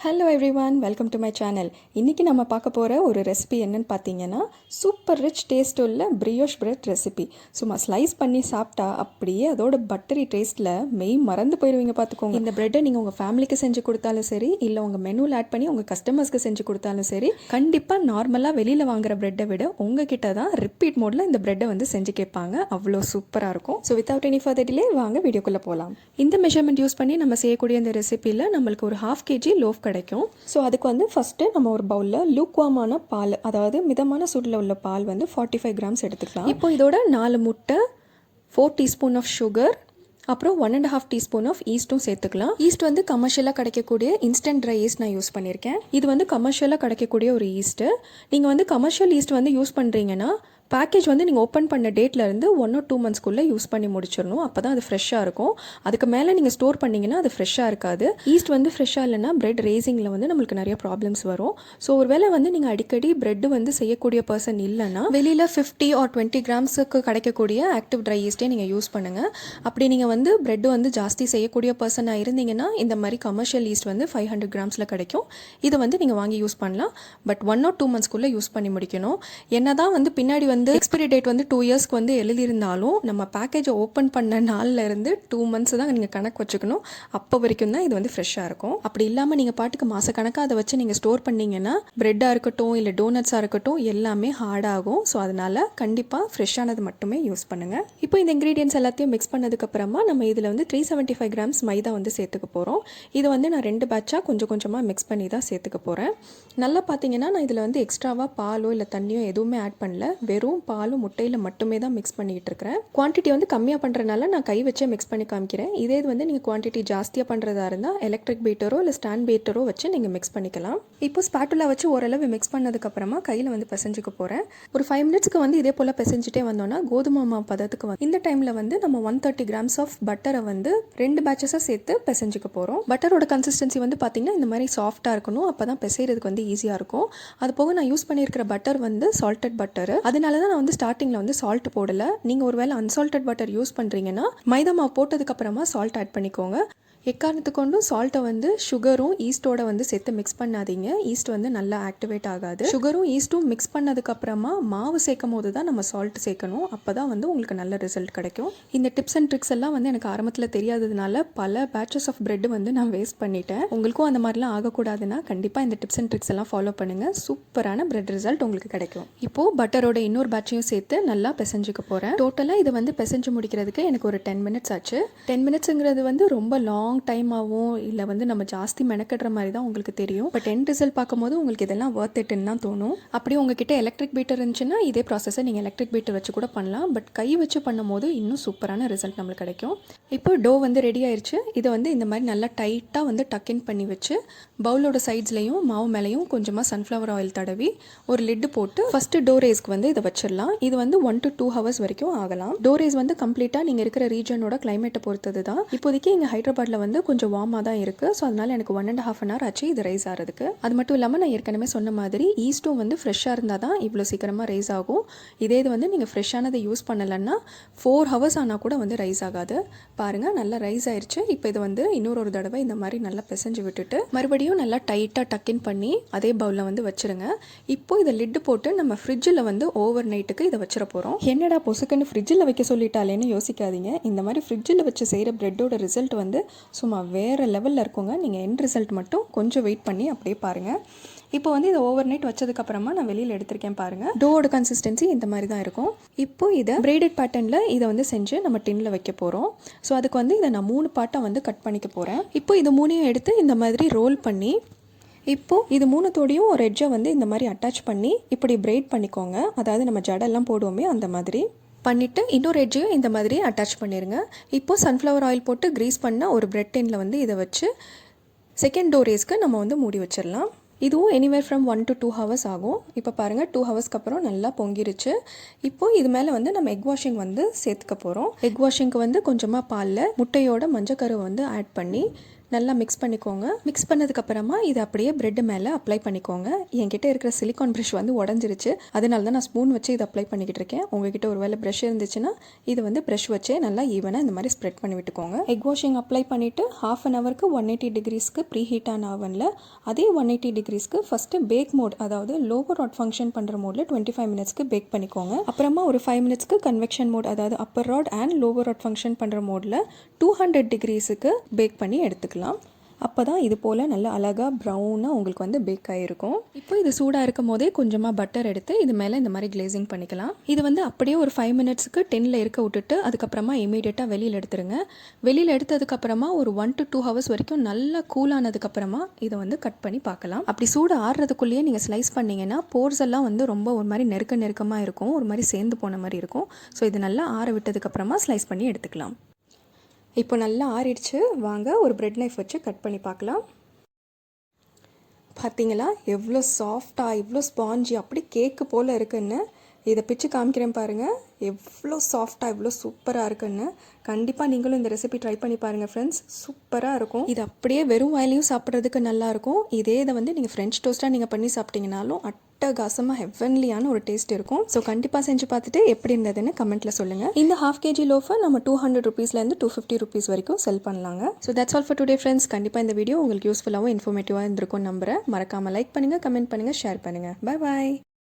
Hello everyone, welcome to my channel. இன்றைக்கி நம்ம பார்க்க போகிற ஒரு ரெசிபி என்னென்னு பார்த்தீங்கன்னா, சூப்பர் ரிச் டேஸ்ட் உள்ள பிரியோஷ் பிரெட் ரெசிபி. சும்மா ஸ்லைஸ் பண்ணி சாப்பிட்டா அப்படியே அதோட பட்டரி டேஸ்ட்டில் மெய் மறந்து போயிடுவீங்க பார்த்துக்கோங்க. இந்த பிரெட்டை நீங்கள் உங்கள் ஃபேமிலிக்கு செஞ்சு கொடுத்தாலும் சரி, இல்லை உங்கள் மெனுவில் ஆட் பண்ணி உங்கள் கஸ்டமர்ஸ்க்கு செஞ்சு கொடுத்தாலும் சரி, கண்டிப்பாக நார்மலாக வெளியில் வாங்குற பிரெட்டை விட உங்ககிட்ட தான் ரிப்பீட் மோடில் இந்த பிரெட்டை வந்து செஞ்சு கேட்பாங்க. அவ்வளோ சூப்பராக இருக்கும். So without any further delay வாங்க வீடியோக்குள்ளே போகலாம். இந்த மெஷர்மெண்ட் யூஸ் பண்ணி நம்ம செய்யக்கூடிய இந்த ரெசிபியில் நம்மளுக்கு ஒரு 1/2 kg லோஃப் கிடைக்கும். ஸோ அதுக்கு வந்து ஃபஸ்ட்டு நம்ம ஒரு பவுலில் லூக்வாமான பால், அதாவது மிதமான சூடில் உள்ள பால் வந்து 45 கிராம்ஸ் எடுத்துக்கலாம். இப்போ இதோட 4 முட்டை, 4 டீஸ்பூன் ஆஃப் சுகர், அப்புறம் 1.5 டீஸ்பூன் ஆஃப் ஈஸ்ட்டும் சேர்த்துக்கலாம். ஈஸ்ட் வந்து கமர்ஷியலாக கிடைக்கக்கூடிய இன்ஸ்டன்ட் ட்ரை ஈஸ்ட் நான் யூஸ் பண்ணியிருக்கேன். இது வந்து கமர்ஷியலாக கிடைக்கக்கூடிய ஒரு ஈஸ்ட்டு. நீங்கள் வந்து கமர்ஷியல் ஈஸ்ட் வந்து யூஸ் பண்ணுறீங்கன்னா பேக்கேஜ் வந்து நீங்கள் ஓப்பன் பண்ண டேட்லேருந்து 1 or 2 monthsக்குள்ளே யூஸ் பண்ணி முடிச்சிடணும். அப்போ தான் அது ஃப்ரெஷ்ஷாக இருக்கும். அதுக்கு மேலே நீங்கள் ஸ்டோர் பண்ணிங்கன்னா அது ஃப்ரெஷ்ஷாக இருக்காது. ஈஸ்ட் வந்து ஃப்ரெஷ்ஷாக இல்லைன்னா பிரெட் ரேசிங்கில் வந்து நம்மளுக்கு நிறைய ப்ராப்ளம்ஸ் வரும். ஸோ ஒரு வேளை வந்து நீங்கள் அடிக்கடி பிரெட் வந்து செய்யக்கூடிய பர்சன் இல்லைன்னா வெளியில் 50 or 20 கிராம்ஸுக்கு கிடைக்கக்கூடிய ஆக்டிவ் ட்ரை ஈஸ்ட்டே நீங்கள் யூஸ் பண்ணுங்கள். அப்படி நீங்கள் வந்து பிரெட் வந்து ஜாஸ்தி செய்யக்கூடிய பர்சனாக இருந்தீங்கன்னா இந்த மாதிரி கமர்ஷியல் ஈஸ்ட் வந்து 500 கிராம்ஸில் கிடைக்கும். இதை வந்து நீங்கள் வாங்கி யூஸ் பண்ணலாம். பட் 1 or 2 monthsக்குள்ளே யூஸ் பண்ணி முடிக்கணும். என்ன தான் வந்து பின்னாடி வந்து எக்ஸ்பைரி டேட் வந்து 2 yearsக்கு வந்து எழுதியிருந்தாலும் நம்ம பேக்கேஜை ஓப்பன் பண்ண நாளில் இருந்து 2 months தான் நீங்கள் கணக்கு வச்சுக்கணும். அப்போ வரைக்கும் தான் இது வந்து ஃப்ரெஷ்ஷாக இருக்கும். அப்படி இல்லாமல் நீங்கள் பாட்டுக்கு மாதக்கணக்காக அதை வச்சு நீங்கள் ஸ்டோர் பண்ணிங்கன்னா பிரெட்டாக இருக்கட்டும் இல்லை டோனட்ஸாக இருக்கட்டும் எல்லாமே ஹார்டாகும். ஸோ அதனால் கண்டிப்பாக ஃப்ரெஷ்ஷானது மட்டுமே யூஸ் பண்ணுங்கள். இப்போ இந்த இன்க்ரீடியன்ஸ் எல்லாத்தையும் மிக்ஸ் பண்ணதுக்கப்புறமா நம்ம இதில் வந்து 375 கிராம்ஸ் மைதா வந்து சேர்த்துக்க போகிறோம். இது வந்து நான் 2 பேட்சாக கொஞ்சம் கொஞ்சமாக மிக்ஸ் பண்ணி தான் சேர்த்துக்க போகிறேன். நல்லா பார்த்தீங்கன்னா நான் இதில் வந்து எக்ஸ்ட்ராவாக பாலோ இல்லை தண்ணியோ எதுவுமே ஆட் பண்ணல. வெறும் பாலும் முட்டையில் மட்டுமே தான் மிக்ஸ் பண்ணிகிட்டு இருக்கிறேன். குவான்டிட்டி வந்து கம்மியாக பண்ணுறதுனால நான் கை வச்சே மிக்ஸ் பண்ணி காமிக்கிறேன். இதே இது வந்து நீங்கள் குவான்டிட்டி ஜாஸ்தியாக பண்ணுறதா இருந்தால் எலக்ட்ரிக் பீட்டரோ இல்லை ஸ்டாண்ட் பீட்டரோ வச்சு நீங்கள் மிக்ஸ் பண்ணிக்கலாம். இப்போ ஸ்பாட்டுலா வச்சு ஓரளவு மிக்ஸ் பண்ணதுக்கப்புறமா கையில் வந்து பிசைஞ்சிக்க போகிறேன். ஒரு 5 minutesக்கு வந்து இதே போல் பிசைஞ்சிட்டே வந்தோன்னா கோதுமை மாவு பதத்துக்கு வந்து இந்த டைமில் வந்து நம்ம 130 கிராம்ஸ் ஆஃப் பட்டரை வந்து 2 பேட்சஸாக சேர்த்து பிசைஞ்சிக்க போகிறோம். பட்டரோட கன்சிஸ்டன்சி வந்து பார்த்திங்கன்னா இந்த மாதிரி சாஃப்டாக இருக்கணும். அப்போ தான் பிசைறதுக்கு வந்து ஈஸியாக இருக்கும். அது போக நான் யூஸ் பண்ணியிருக்கிற பட்டர் வந்து சால்டட் பட்டர். அதனால தான் நான் வந்து ஸ்டார்டிங்கில் வந்து சால்ட் போடலை. நீங்கள் ஒரு வேளை அன்சால்டட் பட்டர் யூஸ் பண்ணுறீங்கன்னா மைதா மாவு போட்டதுக்கப்புறமா சால்ட் ஆட் பண்ணிக்கோங்க. எக்காரணத்துக்கு கொண்டும் சால்ட்டை வந்து சுகரும் ஈஸ்ட்டோட வந்து சேர்த்து மிக்ஸ் பண்ணாதீங்க. ஈஸ்ட் வந்து நல்லா ஆக்டிவேட் ஆகாது. சுகரும் ஈஸ்ட்டும் மிக்ஸ் பண்ணதுக்கப்புறமா மாவு சேர்க்கும் போது தான் நம்ம சால்ட் சேர்க்கணும். அப்போ தான் வந்து உங்களுக்கு நல்ல ரிசல்ட் கிடைக்கும். இந்த டிப்ஸ் அண்ட் ட்ரிக்ஸ் எல்லாம் வந்து எனக்கு ஆரம்பத்தில் தெரியாததுனால பல பேட்சஸ் ஆஃப் பிரெட் வந்து நான் வேஸ்ட் பண்ணிட்டேன். உங்களுக்கும் அந்த மாதிரிலாம் ஆகக்கூடாதுன்னா கண்டிப்பாக இந்த டிப்ஸ் அண்ட் ட்ரிக்ஸ் எல்லாம் ஃபாலோ பண்ணுங்கள். சூப்பரான பிரெட் ரிசல்ட் உங்களுக்கு கிடைக்கும். இப்போது பட்டரோட இன்னொரு பேட்சையும் சேர்த்து நல்லா பிசைஞ்சிக்க போகிறேன். டோட்டலாக இதை வந்து பிசைஞ்சு முடிக்கிறதுக்கு எனக்கு ஒரு 10 minutes ஆச்சு. 10 minutesங்கிறது வந்து ரொம்ப லாங் டைம் ஆகும். இல்லை வந்து நம்ம ஜாஸ்தி மெனக்கடுற மாதிரி தான் உங்களுக்கு தெரியும். பட் எண்ட் ரிசல்ட் பார்க்கும்போது உங்களுக்கு இதெல்லாம் ஒர்த் இட்னு தான் தோணும். அப்படியே உங்ககிட்ட எலக்ட்ரிக் பீட்டர் இருந்துச்சுன்னா இதே ப்ராசஸை நீங்கள் எலக்ட்ரிக் பீட்டர் வச்சு கூட பண்ணலாம். பட் கை வச்சு பண்ணும்போது இன்னும் சூப்பரான ரிசல்ட் நம்மளுக்கு கிடைக்கும். இப்போ டோ வந்து ரெடி ஆயிடுச்சு. இதை வந்து இந்த மாதிரி நல்லா டைட்டாக வந்து டக்கின் பண்ணி வச்சு பவுலோட சைட்ஸ்லையும் மாவு மேலேயும் கொஞ்சமாக சன்ஃப்ளவர் ஆயில் தடவி ஒரு லிட்டு போட்டு ஃபஸ்ட்டு டோ ரேஸ்க்கு வந்து இதை வச்சிடலாம். இது வந்து 1 to 2 hours வரைக்கும் ஆகலாம். டோ ரேஸ் வந்து கம்ப்ளீட்டாக நீங்கள் இருக்கிற ரீஜனோட கிளைமேட்டை பொறுத்தது தான். இப்போதைக்கு இங்கே ஹைதராபாத்தில் வந்து கொஞ்சம் வார்மாக தான் இருக்குது. ஸோ அதனால் எனக்கு 1.5 hour ஆச்சு இது ரைஸ் ஆகிறதுக்கு. அது மட்டும் இல்லாமல் நான் ஏற்கனவே சொன்ன மாதிரி ஈஸ்ட்டும் வந்து ஃப்ரெஷ்ஷாக இருந்தால் தான் இவ்வளோ சீக்கிரமாக ரைஸ் ஆகும். இதே இது வந்து நீங்கள் ஃப்ரெஷ்ஷானதை யூஸ் பண்ணலைன்னா 4 hours ஆனால் கூட வந்து ரைஸ் ஆகாது. பாருங்கள், நல்லா ரைஸ் ஆயிடுச்சு. இப்போ இது வந்து இன்னொரு தடவை இந்த மாதிரி நல்லா பிசைஞ்சு விட்டுட்டு மறுபடியும் நல்லா டைட்டாக டக்கின் பண்ணி அதே பவுலில் வந்து வச்சுருங்க. இப்போ இதை லிட்டு போட்டு நம்ம ஃப்ரிட்ஜில் வந்து ஓவர் நைட்டுக்கு இதை வச்சிட போகிறோம். என்னடா பொசுக்குன்னு ஃப்ரிட்ஜில் வைக்க சொல்லிட்டாலேன்னு யோசிக்காதீங்க. இந்த மாதிரி ஃப்ரிட்ஜில் வச்சு செய்கிற பிரெட்டோட ரிசல்ட் வந்து சும்மா வேறு லெவலில் இருக்குங்க. நீங்கள் எண்ட் ரிசல்ட் மட்டும் கொஞ்சம் வெயிட் பண்ணி அப்படியே பாருங்கள். இப்போ வந்து இதை ஓவர் நைட் வச்சதுக்கப்புறமா நான் வெளியில் எடுத்திருக்கேன் பாருங்கள். டோவோட கன்சிஸ்டன்சி இந்த மாதிரி தான் இருக்கும். இப்போ இதை பிரெய்டட் பேட்டர்னில் இதை வந்து செஞ்சு நம்ம டின்னில் வைக்க போகிறோம். ஸோ அதுக்கு வந்து இதை நான் 3 பார்ட்டாக வந்து கட் பண்ணிக்க போகிறேன். இப்போ இது 3ஐயும் எடுத்து இந்த மாதிரி ரோல் பண்ணி இப்போது இது 3தோடையும் ஒரு எட்ஜை வந்து இந்த மாதிரி அட்டாச் பண்ணி இப்படி பிரெய்ட் பண்ணிக்கோங்க. அதாவது நம்ம ஜடெல்லாம் போடுவோமே அந்த மாதிரி பண்ணிவிட்டு இன்னொரு எட்ஜையும் இந்த மாதிரி அட்டாச் பண்ணிடுங்க. இப்போது சன்ஃப்ளவர் ஆயில் போட்டு க்ரீஸ் பண்ண ஒரு பிரெட் டின்னில் வந்து இதை வச்சு செகண்ட் டோ ரேஸ்க்கு நம்ம வந்து மூடி வச்சிடலாம். இதுவும் எனிவேர் ஃப்ரம் 1 to 2 hours ஆகும். இப்போ பாருங்கள், 2 hours அப்புறம் நல்லா பொங்கிருச்சு. இப்போது இது மேலே வந்து நம்ம எக் வாஷிங் வந்து சேர்த்துக்க போகிறோம். எக் வாஷிங்க்கு வந்து கொஞ்சமாக பாலில் முட்டையோட மஞ்சக்கருவை வந்து ஆட் பண்ணி நல்லா மிக்ஸ் பண்ணிக்கோங்க. மிக்ஸ் பண்ணதுக்கப்புறமா இதை அப்படியே ப்ரெட் மேலே அப்ளை பண்ணிக்கோங்க. என்கிட்ட இருக்கிற சிலிக்கான் ப்ரஷ் வந்து உடஞ்சிருச்சு, அதனால தான் நான் ஸ்பூன் வச்சு இதை அப்ளை பண்ணிக்கிட்டு இருக்கேன். உங்ககிட்ட ஒரு வேளை ப்ரஷ் இருந்துச்சுன்னா இது வந்து ப்ரஷ் வச்சே நல்லா ஈவனாக இந்த மாதிரி ஸ்ப்ரெட் பண்ணி விட்டுக்கோங்க. எக் வாஷிங் அப்ளை பண்ணிவிட்டு ½ அன் ஹவருக்கு 180 டிகிரிஸ்க்கு ப்ரீ ஹீட் ஆன அவனில் அதே 180 டிகிரிஸ்க்கு ஃபஸ்ட்டு பேக் மோட், அதாவது லோவர் ராட் ஃபங்க்ஷன் பண்ணுற மோடில் 25 மினிட்ஸ்க்கு பேக் பண்ணிக்கோங்க. அப்புறமா ஒரு 5 மினிட்ஸ்க்கு கன்வெக்ஷன் மோட், அதாவது upper rod and lower rod function பண்ணுற மோடில் 200 டிகிரிஸுக்கு பேக் பண்ணி எடுத்துக்கலாம். அப்போ தான் இது போல் நல்லா அழகாக ப்ரௌனாக உங்களுக்கு வந்து பேக் ஆகிருக்கும். இப்போ இது சூடாக இருக்கும் போதே கொஞ்சமாக பட்டர் எடுத்து இது மேலே இந்த மாதிரி கிளேசிங் பண்ணிக்கலாம். இது வந்து அப்படியே ஒரு 5 மினிட்ஸுக்கு 10ல் இருக்க விட்டுட்டு அதுக்கப்புறமா இமீடியட்டாக வெளியில் எடுத்துருங்க. வெளியில் எடுத்ததுக்கப்புறமா ஒரு 1 to 2 ஹவர்ஸ் வரைக்கும் நல்லா கூலானதுக்கப்புறமா இதை வந்து கட் பண்ணி பார்க்கலாம். அப்படி சூடு ஆறுறதுக்குள்ளேயே நீங்கள் ஸ்லைஸ் பண்ணிங்கன்னா போர்ஸ் எல்லாம் வந்து ரொம்ப ஒரு மாதிரி நெருக்கமாக இருக்கும், ஒரு மாதிரி சேர்ந்து போன மாதிரி இருக்கும். ஸோ இது நல்லா ஆற விட்டதுக்கப்புறமா ஸ்லைஸ் பண்ணி எடுத்துக்கலாம். இப்போ நல்லா ஆறிடுச்சு. வாங்க ஒரு ப்ரெட் நைஃப் வச்சு கட் பண்ணி பார்க்கலாம். பார்த்தீங்களா எவ்வளோ சாஃப்டாக, எவ்வளோ ஸ்பாஞ்சி, அப்படி கேக்கு போல் இருக்குன்னு. இதை பிச்சு காமிக்கிறேன் பாருங்கள், எவ்வளோ சாஃப்டாக, எவ்வளோ சூப்பராக இருக்குன்னு. கண்டிப்பாக நீங்களும் இந்த ரெசிபி ட்ரை பண்ணி பாருங்கள் ஃப்ரெண்ட்ஸ், சூப்பராக இருக்கும். இது அப்படியே வெறும் வாயிலையும் சாப்பிட்றதுக்கு நல்லாயிருக்கும். இதே இதை வந்து நீங்கள் ஃப்ரெஞ்ச் டோஸ்ட்டாக நீங்கள் பண்ணி சாப்பிட்டீங்கனாலும் அட்டகாசமாக ஹெவன்லியான ஒரு டேஸ்ட் இருக்கும். ஸோ கண்டிப்பாக செஞ்சு பார்த்துட்டு எப்படி இருந்ததுன்னு கமெண்ட்டில் சொல்லுங்கள். இந்த ½ kg லோஃபை நம்ம 200 ருபீஸ்லேருந்து 250 ருபீஸ் வரைக்கும் செல் பண்ணலாங்க. So that's all for today friends. கண்டிப்பாக இந்த வீடியோ உங்களுக்கு யூஸ்ஃபுல்லாகவும் இன்ஃபர்மேட்டிவாக இருந்திருக்கும் நம்புறேன். மறக்காமல் லைக் பண்ணுங்கள், கமெண்ட் பண்ணுங்கள், ஷேர் பண்ணுங்கள். Bye bye.